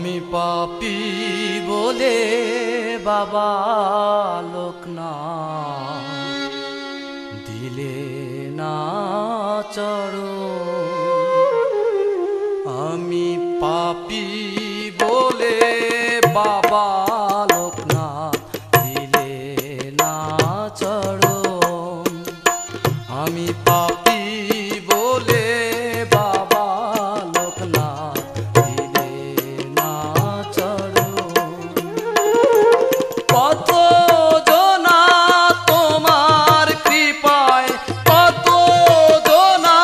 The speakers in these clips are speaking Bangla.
আমি পাপী বলে বাবা লোকনাথ দিলে না চরণ। আমি পাপী বলে বাবা লোকনাথ দিলে না চরণ। আমি পাপী বলে বাবা লোকনাথ দিলে না চরণ। কত জনা তোমার কৃপায়, কত জনা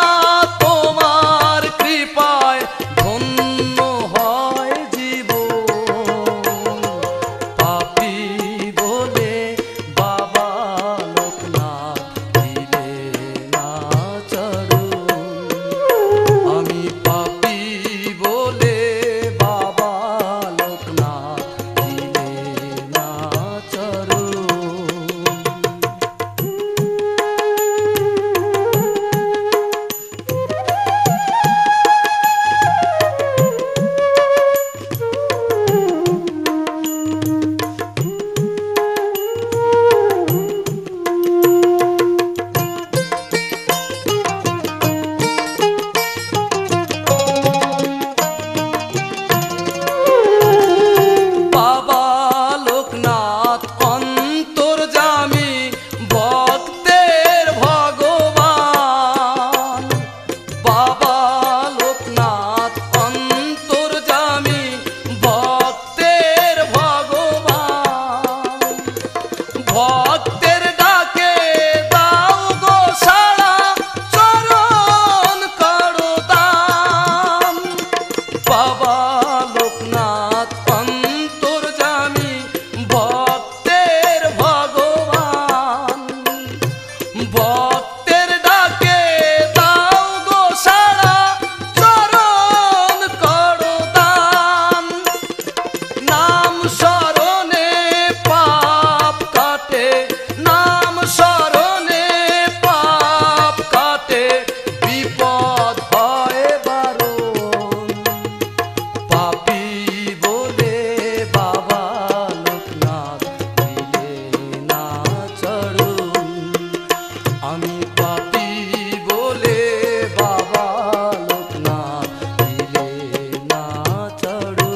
তোমার কৃপায় ধন্য হয় জীবন। পাপী বলে বাবা লোকনাথ দিলে না চরণ। আমি পাপী বলে বাবা লোকনাথ দিলে না চরণ। বাবা লোকনাথ অন্তর্যামী ভক্তের ভগবান। বাবা লোকনাথ অন্তর্যামী ভক্তের ভগবান। ভক্তের ডাকে দাও গো সাড়া, চরণ করো দান। বাবা লোকনাথ অন্তর্যামী ভক্তের ভগবান। ভক্তের ডাকে দাও গো সাড়া, চরণ করো দান। নাম স্মরণে পাপ কাটে, নাম স্মরণে পাপ কাটে, বিপদ হয় বারণ। পাপী বলে বাবা লোকনাথ দিলে না চরণ। আমি পাপী বলে বাবা লোকনাথ দিলে না চরণ।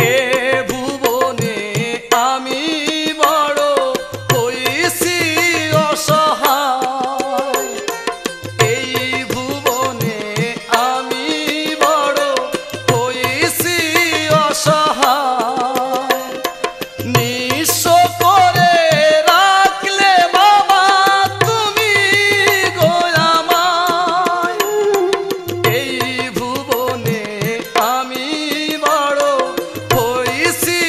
এ ভুবনে আমি বড় হইছি অসহায়। এই ভুবনে আমি বড় হইছি অসহায়। নিঃস্ব করে রাখলে বাবা তুমি গো আমায়। এই ভুবনে আমি বড় হইছি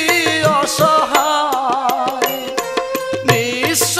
অসহায়। নিঃস্ব